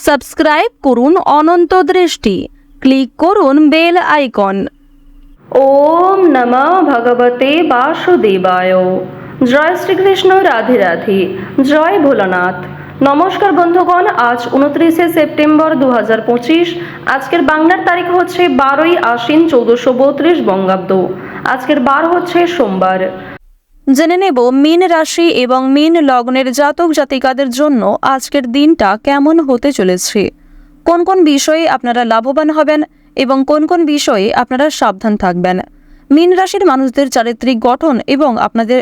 Subscribe করুন অনন্ত দৃষ্টি, click করুন বেল আইকন। ওম নমঃ ভগবতে বাসুদেবায়। জয় শ্রীকৃষ্ণ, রাধে রাধে, জয় ভোলানাথ। নমস্কার বন্ধুগণ, আজ 29শে সেপ্টেম্বর 2025। আজকের বাংলার তারিখ হচ্ছে 12ই আশ্বিন 1432 বঙ্গাব্দ। আজকের বার হচ্ছে সোমবার। জেনে নেব মীন রাশি এবং মীন লগ্নের জাতক জাতিকাদের জন্য আজকের দিনটা কেমন হতে চলেছে, কোন কোন বিষয়ে আপনারা লাভবান হবেন এবং কোন কোন বিষয়ে আপনারা সাবধান থাকবেন। মীন রাশির মানুষদের চারিত্রিক গঠন এবং আপনাদের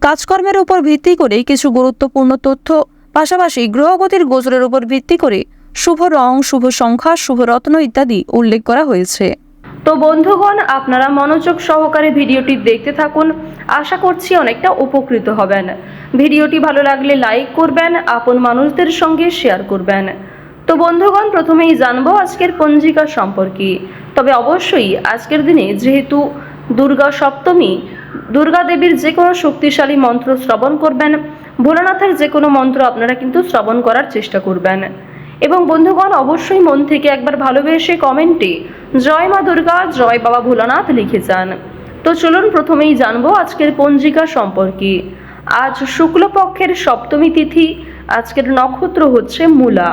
কাজকর্মের উপর ভিত্তি করে কিছু গুরুত্বপূর্ণ তথ্য, পাশাপাশি গ্রহগতির গোচরের উপর ভিত্তি করে শুভ রং, শুভ সংখ্যা, শুভ রত্ন ইত্যাদি উল্লেখ করা হয়েছে। তো বন্ধুগণ, আপনারা মনোযোগ সহকারে ভিডিওটি দেখতে থাকুন। আশা করছি অনেকটা উপকৃত হবেন। ভিডিওটি ভালো লাগলে লাইক করবেন, আপন মানুষদের সঙ্গে শেয়ার করবেন। তো বন্ধুগণ, প্রথমেই জানবো আজকের পঞ্জিকা সম্পর্কে। তবে অবশ্যই আজকের দিনে যেহেতু দুর্গা সপ্তমী, দুর্গা দেবীর যে কোনো শক্তিশালী মন্ত্র শ্রবণ করবেন, ভোলানাথের যে কোনো মন্ত্র আপনারা কিন্তু শ্রবণ করার চেষ্টা করবেন। এবং বন্ধুগণ, অবশ্যই মন থেকে একবার ভালোবেসে কমেন্টে জয় মা দুর্গা, জয় বাবা ভোলানাথ লিখে যান। তো চলুন প্রথমেই জানবো আজকের পঞ্জিকা সম্পর্কে। আজ শুক্লপক্ষের সপ্তমী তিথি। আজকের নক্ষত্র হচ্ছে মূলা।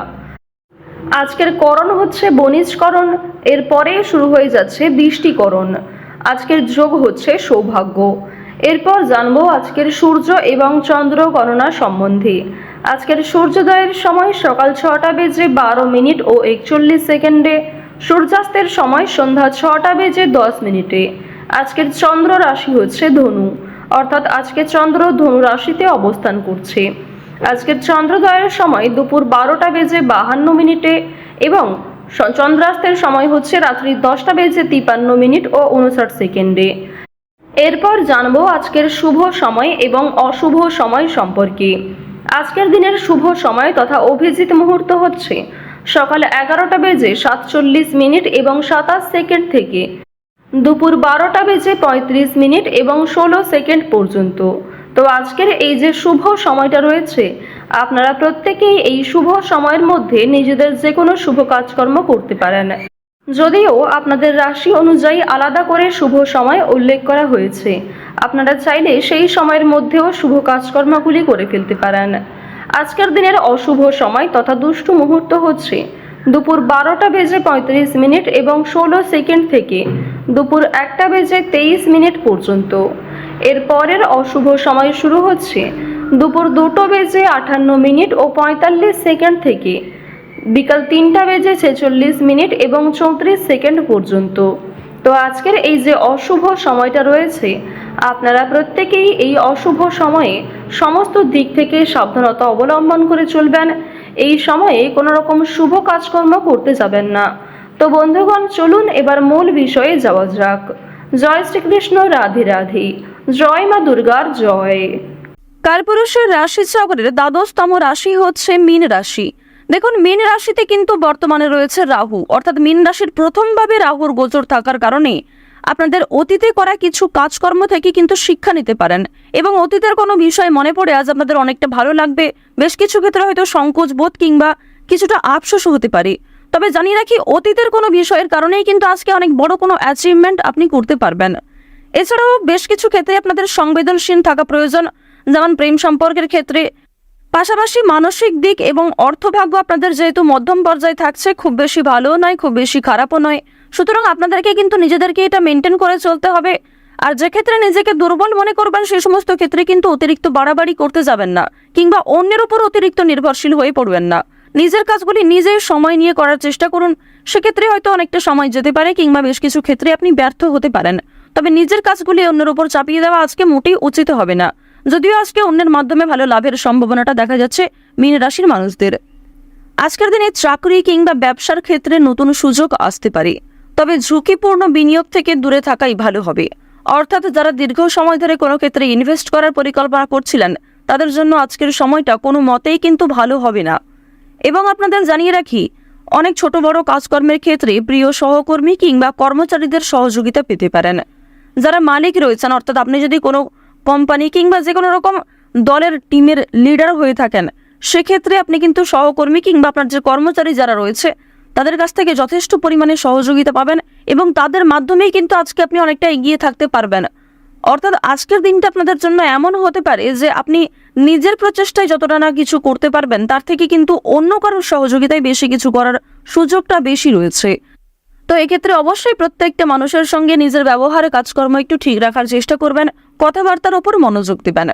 আজকের করণ হচ্ছে বণিজকরণ। এরপরে শুরু হয়ে যাচ্ছে বৃষ্টিকরণ। আজকের যোগ হচ্ছে সৌভাগ্য। এরপর জানবো আজকের সূর্য এবং চন্দ্র গণনা সম্বন্ধে। আজকের সূর্যোদয়ের সময় সকাল 6টা বেজে 12 মিনিট ও 41 সেকেন্ডে, সূর্যাস্তের সময় সন্ধ্যা 6টা বেজে 10 মিনিটে। আজকের চন্দ্র রাশি হচ্ছে ধনু, অর্থাৎ আজকে চন্দ্র ধনু রাশিতে অবস্থান করছে। আজকের চন্দ্রোদয়ের সময় দুপুর 12টা বেজে 52 মিনিটে এবং চন্দ্রাস্তের সময় হচ্ছে রাত্রি 10টা বেজে 53 মিনিট ও 59 সেকেন্ডে। এরপর জানবো আজকের শুভ সময় এবং অশুভ সময় সম্পর্কে। আজকের দিনের শুভ সময় তথা অভিজিৎ মুহূর্ত হচ্ছে সকাল 11টা বেজে 47 মিনিট এবং 27 সেকেন্ড থেকে দুপুর 12টা বেজে 35 মিনিট এবং 16 সেকেন্ড পর্যন্ত। তো আজকের এই যে শুভ সময়টা রয়েছে, আপনারা প্রত্যেকেই এই শুভ সময়ের মধ্যে নিজেদের যে কোনো শুভ কাজকর্ম করতে পারেন। যদিও আপনাদের রাশি অনুযায়ী আলাদা করে শুভ সময় উল্লেখ করা হয়েছে, আপনারা চাইলে সেই সময়ের মধ্যেও শুভ কাজকর্মগুলি করে ফেলতে পারেন। আজকের দিনের অশুভ সময় তথা দুষ্টু মুহূর্ত হচ্ছে দুপুর 12টা বেজে 35 মিনিট এবং 16 সেকেন্ড থেকে দুপুর 1টা বেজে 23 মিনিট পর্যন্ত। এর পরের অশুভ সময় শুরু হচ্ছে দুপুর 2টো বেজে 58 মিনিট ও 45 সেকেন্ড থেকে বিকাল 3টা বেজে 46 মিনিট এবং 34 সেকেন্ড পর্যন্ত। তো আজকের এই যে অশুভ সময়টা রয়েছে, আপনারা প্রত্যেকেই এই অশুভ সময়ে সমস্ত দিক থেকে সাবধানতা অবলম্বন করে চলবেন। এই সময়ে কোনো রকম শুভ কাজকর্ম করতে যাবেন না। তো বন্ধুগণ, চলুন এবার মূল বিষয়ে যাওয়া যাক। জয় শ্রীকৃষ্ণ, রাধে রাধে, জয় মা দুর্গার জয়। কালপুরুষের রাশি চক্রের দ্বাদশতম রাশি হচ্ছে মীন রাশি। দেখুন, মীন রাশিতে কিন্তু বর্তমানে রয়েছে রাহু, অর্থাৎ মীন রাশির প্রথমভাবে রাহুর গোচর থাকার কারণে আপনাদের অতীতে করা কিছু কাজকর্ম থেকে কিন্তু শিক্ষা নিতে পারেন এবং অতীতের কোনো বিষয় মনে পড়ে আজ আপনাদের অনেকটা ভালো লাগবে। বেশ কিছু ক্ষেত্রে হয়তো সংকোচ বোধ কিংবা কিছুটা আফসোসও হতে পারে। তবে জানিয়ে রাখি, অতীতের কোনো বিষয়ের কারণেই কিন্তু আজকে অনেক বড় কোনো অ্যাচিভমেন্ট আপনি করতে পারবেন। এছাড়াও বেশ কিছু ক্ষেত্রে আপনাদের সংবেদনশীল থাকা প্রয়োজন, যেমন প্রেম সম্পর্কের ক্ষেত্রে। পাশাপাশি মানসিক দিক এবং অর্থভাগ্য আপনাদের যেহেতু মধ্যম পর্যায়ে থাকছে, খুব বেশি ভালোও নয়, খুব বেশি খারাপও নয়। সুতরাং আপনাদেরকে কিন্তু নিজেদেরকে এটা মেনটেন করে চলতে হবে। আর যে ক্ষেত্রে নিজেকে দুর্বল মনে করবেন, সেই সমস্ত ক্ষেত্রে কিন্তু অতিরিক্ত বাড়াবাড়ি করতে যাবেন না কিংবা অন্যের উপর অতিরিক্ত নির্ভরশীল হয়ে পড়বেন না। নিজের কাজগুলি নিজেই সময় নিয়ে করার চেষ্টা করুন। সেক্ষেত্রে হয়তো অনেকটা সময় যেতে পারে কিংবা বেশ কিছু ক্ষেত্রে আপনি ব্যর্থ হতে পারেন। তবে নিজের কাজগুলি অন্যের উপর চাপিয়ে দেওয়া আজকে মোটেই উচিত হবে না, যদিও আজকে অন্যের মাধ্যমে ভালো লাভের সম্ভাবনাটা দেখা যাচ্ছে মীন রাশির মানুষদের। আজকের দিনে চাকরি কিংবা ব্যবসার ক্ষেত্রে নতুন সুযোগ আসতে পারে, তবে ঝুঁকিপূর্ণ বিনিয়োগ থেকে দূরে থাকাই ভালো হবে। অর্থাৎ যারা দীর্ঘ সময় ধরে কোনো ক্ষেত্রে ইনভেস্ট করার পরিকল্পনা করছিলেন, তাদের জন্য আজকের সময়টা কোনো মতেই কিন্তু ভালো হবে না। এবং আপনাদের জানিয়ে রাখি, অনেক ছোট বড় কাজকর্মের ক্ষেত্রে প্রিয় সহকর্মী কিংবা কর্মচারীদের সহযোগিতা পেতে পারেন। যারা মালিক রয়েছেন, অর্থাৎ আপনি যদি কোনো কোম্পানি কিংবা যে কোনো রকম দলের টিমের লিডার হয়ে থাকেন, সেক্ষেত্রে আপনি কিন্তু সহকর্মী কিংবা আপনার যে কর্মচারী যারা রয়েছে তাদের কাছ থেকে যথেষ্ট পরিমাণে সহযোগিতা পাবেন এবং তাদের মাধ্যমেই কিন্তু আজকে আপনি অনেকটা এগিয়ে থাকতে পারবেন। অর্থাৎ আজকের দিনটা আপনাদের জন্য এমন হতে পারে যে আপনি নিজের প্রচেষ্টায় যতটা না কিছু করতে পারবেন তার থেকে কিন্তু অন্য কারোর সহযোগিতায় বেশি কিছু করার সুযোগটা বেশি রয়েছে। তো এক্ষেত্রে অবশ্যই প্রত্যেকটা মানুষের সঙ্গে নিজের ব্যবহারে কাজকর্ম একটু ঠিক রাখার চেষ্টা করবেন, কথাবার্তার ওপর মনোযোগ দেবেন।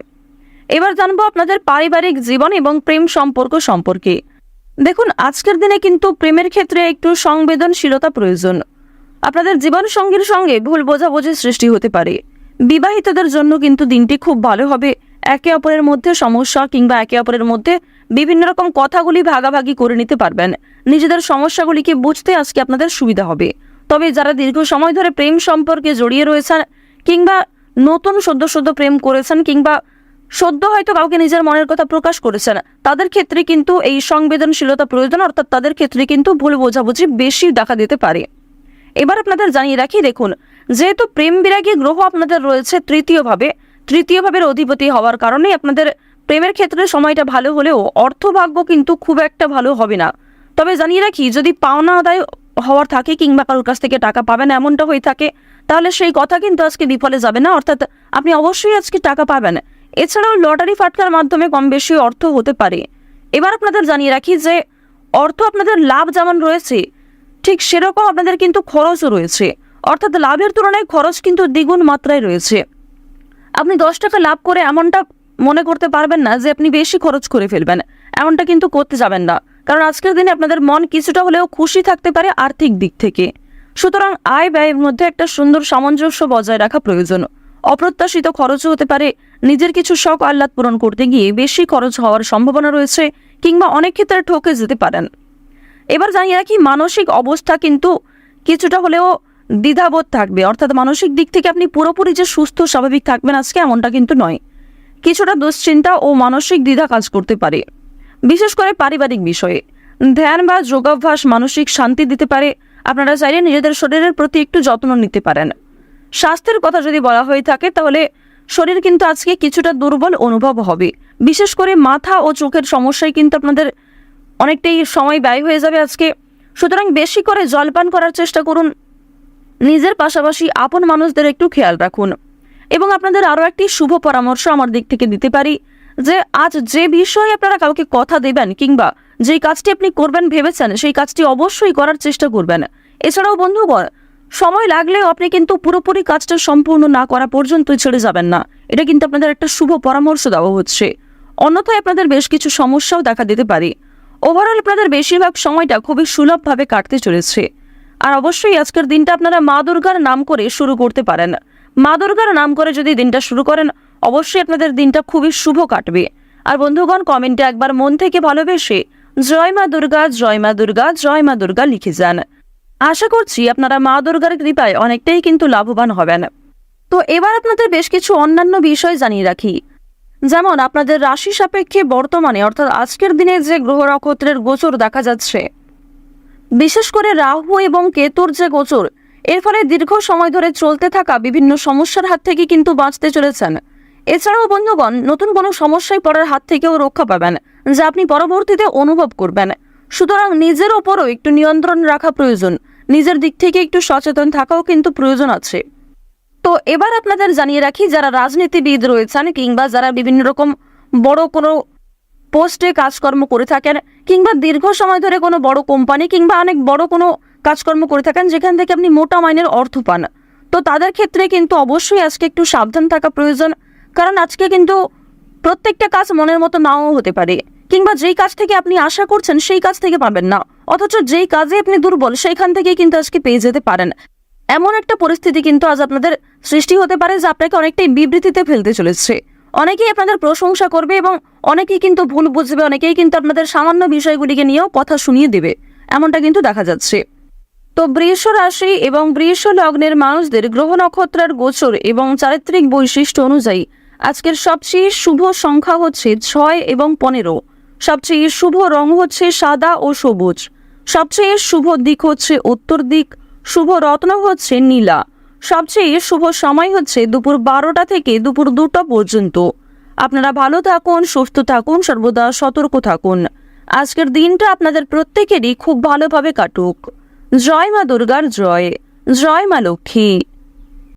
এবার জানবো আপনাদের পারিবারিক জীবন এবং প্রেম সম্পর্ক সম্পর্কে। দেখুন, আজকের দিনে কিন্তু প্রেমের ক্ষেত্রে একটু সংবেদনশীলতা প্রয়োজন। আপনাদের জীবন সঙ্গীর সঙ্গে ভুল বোঝাবুঝির সৃষ্টি হতে পারে। বিবাহিতদের জন্য কিন্তু দিনটি খুব ভালো হবে। একে অপরের মধ্যে সমস্যা কিংবা একে অপরের মধ্যে বিভিন্ন রকম কথাগুলি ভাগাভাগি করে নিতে পারবেন। নিজেদের সমস্যাগুলিকে বুঝতে আজকে আপনাদের সুবিধা হবে। তবে যারা দীর্ঘ সময় ধরে প্রেম সম্পর্কে জড়িয়ে রয়েছেন কিংবা নতুন সদ্য প্রেম করেছেন কিংবা সদ্য হয়তো কাউকে নিজের মনের কথা প্রকাশ করেছেন, তাদের ক্ষেত্রে কিন্তু এই সংবেদনশীলতা প্রয়োজন। অর্থাৎ তাদের ক্ষেত্রে কিন্তু ভুল বোঝাবুঝি বেশি দেখা দিতে পারে। এবার আপনাদের জানিয়ে রাখি, দেখুন, যেহেতু প্রেম বিরাগী গ্রহ আপনাদের রয়েছে তৃতীয় ভাবের অধিপতি হওয়ার কারণে আপনাদের প্রেমের ক্ষেত্রে সময়টা ভালো হলেও অর্থভাগ্য কিন্তু খুব একটা ভালো হবে না। তবে জানিয়ে রাখি, যদি পাওনা আদায় হওয়ার থাকে কিংবা কারোর কাছ থেকে টাকা পাবেন এমনটা হয়ে থাকে, তাহলে সেই কথা কিন্তু আজকে বিফলে যাবে না। অর্থাৎ আপনি অবশ্যই আজকে টাকা পাবেন। এছাড়াও লটারি ফাটকার মাধ্যমে কম বেশি অর্থ হতে পারে। এবার আপনাদের জানিয়ে রাখি যে অর্থ আপনাদের লাভ যেমন রয়েছে ঠিক সেরকম আপনাদের কিন্তু খরচও রয়েছে। অর্থাৎ লাভের তুলনায় খরচ কিন্তু দ্বিগুণ মাত্রায় রয়েছে। আপনি 10 টাকা লাভ করে এমনটা মনে করতে পারবেন না যে আপনি বেশি খরচ করে ফেলবেন, এমনটা কিন্তু করতে যাবেন না। কারণ আজকের দিনে আপনাদের মন কিছুটা হলেও খুশি থাকতে পারে আর্থিক দিক থেকে। সুতরাং আয় ব্যয়ের মধ্যে একটা সুন্দর সামঞ্জস্য বজায় রাখা প্রয়োজন। অপ্রত্যাশিত খরচও হতে পারে। নিজের কিছু শখ আহ্লাদ পূরণ করতে গিয়ে বেশি খরচ হওয়ার সম্ভাবনা রয়েছে কিংবা অনেক ক্ষেত্রে ঠকে যেতে পারেন। এবার জানিয়ে রাখি, মানসিক অবস্থা কিন্তু কিছুটা হলেও দ্বিধাবোধ থাকবে। অর্থাৎ মানসিক দিক থেকে আপনি পুরোপুরি যে সুস্থ স্বাভাবিক থাকবেন আজকে এমনটা কিন্তু নয়। কিছুটা দুশ্চিন্তা ও মানসিক দ্বিধা কাজ করতে পারে, বিশেষ করে পারিবারিক বিষয়ে। ধ্যান বা যোগাভ্যাস মানসিক শান্তি দিতে পারে। আপনারা চাইলে নিজেদের শরীরের প্রতি একটু যত্ন নিতে পারেন। স্বাস্থ্যের কথা যদি বলা হয়ে থাকে তাহলে শরীর কিন্তু আজকে কিছুটা দুর্বল অনুভব হবে। বিশেষ করে মাথা ও চোখের সমস্যায় কিন্তু আপনাদের অনেকটাই সময় ব্যয় হয়ে যাবে আজকে। সুতরাং বেশি করে জলপান করার চেষ্টা করুন। নিজের পাশাপাশি আপন মানুষদের একটু খেয়াল রাখুন। এবং আপনাদের আরও একটি শুভ পরামর্শ আমার দিক থেকে দিতে পারি যে আজ যে বিষয়ে আপনারা কাউকে কথা দেবেন কিংবা যেই কাজটি আপনি করবেন ভেবেছেন সেই কাজটি অবশ্যই করার চেষ্টা করবেন। এছাড়াও বন্ধুগণ, সময় লাগলেও আপনি কিন্তু পুরোপুরি কাজটা সম্পূর্ণ না করা পর্যন্তই ছেড়ে যাবেন না। এটা কিন্তু আপনাদের একটা শুভ পরামর্শ দেওয়া হচ্ছে। অন্যথায় আপনাদের বেশ কিছু সমস্যাও দেখা দিতে পারে। ওভারঅল আপনাদের বেশিরভাগ সময়টা খুবই সুলভভাবে কাটতে চলেছে। আর অবশ্যই আজকের দিনটা আপনারা মা দুর্গার নাম করে শুরু করতে পারেন। মা দুর্গার নাম করে যদি দিনটা শুরু করেন অবশ্যই আপনাদের দিনটা খুবই শুভ কাটবে। আর বন্ধুগণ, কমেন্টে একবার মন থেকে ভালোবেসে জয় মা দুর্গা, জয় মা দুর্গা, জয় মা দুর্গা লিখে যান। আশা করছি আপনারা মা দুর্গার কৃপায় অনেকটাই কিন্তু লাভবান হবেন। তো এবার আপনাদের বেশ কিছু অন্যান্য বিষয় জানিয়ে রাখি। যেমন আপনাদের রাশি সাপেক্ষে বর্তমানে অর্থাৎ আজকের দিনে যে গ্রহ নক্ষত্রের গোচর দেখা যাচ্ছে, বিশেষ করে রাহু এবং কেতুর যে গোচর, এর ফলে দীর্ঘ সময় ধরে চলতে থাকা বিভিন্ন সমস্যার হাত থেকে কিন্তু বাঁচতে চলেছেন। এছাড়াও বন্ধুগণ, নতুন কোনো সমস্যায় পড়ার হাত থেকেও রক্ষা পাবেন যা আপনি পরবর্তীতে অনুভব করবেন। সুতরাং নিজের ওপরও একটু নিয়ন্ত্রণ রাখা প্রয়োজন। নিজের দিক থেকে একটু সচেতন থাকাও কিন্তু প্রয়োজন আছে। তো এবার আপনাদের জানিয়ে রাখি, যারা রাজনীতিবিদ রয়েছেন কিংবা যারা বিভিন্ন রকম বড় কোনো পোস্টে কাজকর্ম করে থাকেন কিংবা দীর্ঘ সময় ধরে কোনো বড় কোম্পানি কিংবা অনেক বড় কোনো কাজকর্ম করে থাকেন যেখান থেকে আপনি মোটা মাইনের অর্থ পান, তো তাদের ক্ষেত্রে কিন্তু অবশ্যই আজকে একটু সাবধান থাকা প্রয়োজন। কারণ আজকে কিন্তু প্রত্যেকটা কাজ মনের মতো নাও হতে পারে কিংবা যেই কাজ থেকে আপনি আশা করছেন সেই কাজ থেকে পাবেন না, অথচ যেই কাজে আপনি দুর্বল সেইখান থেকে কিন্তু আজকে পেয়ে যেতে পারেন। এমন একটা পরিস্থিতি কিন্তু আজ আপনাদের সৃষ্টি হতে পারে যা আপনাকে অনেকটাই বিবৃতিতে ফেলতে চলেছে। অনেকেই আপনাদের প্রশংসা করবে এবং অনেকেই কিন্তু ভুল বুঝবে, অনেকেই কিন্তু আপনাদের সামান্য বিষয়গুলিকে নিয়েও কথা শুনিয়ে দেবে, এমনটা কিন্তু দেখা যাচ্ছে। তো বৃষ রাশি এবং বৃষ লগ্নের মানুষদের গ্রহ নক্ষত্রের গোচর এবং চারিত্রিক বৈশিষ্ট্য অনুযায়ী আজকের সবচেয়ে শুভ সংখ্যা হচ্ছে 6 এবং 15। সবচেয়ে শুভ রং হচ্ছে সাদা ও সবুজ। সবচেয়ে শুভ দিক হচ্ছে উত্তর দিক। শুভ রত্ন হচ্ছে নীলা। সবচেয়ে শুভ সময় হচ্ছে দুপুর 12টা থেকে দুপুর 2টা পর্যন্ত। আপনারা ভালো থাকুন, সুস্থ থাকুন, সর্বদা সতর্ক থাকুন। আজকের দিনটা আপনাদের প্রত্যেকেরই খুব ভালোভাবে কাটুক। জয় মা দুর্গার জয়, জয় মা লক্ষ্মী।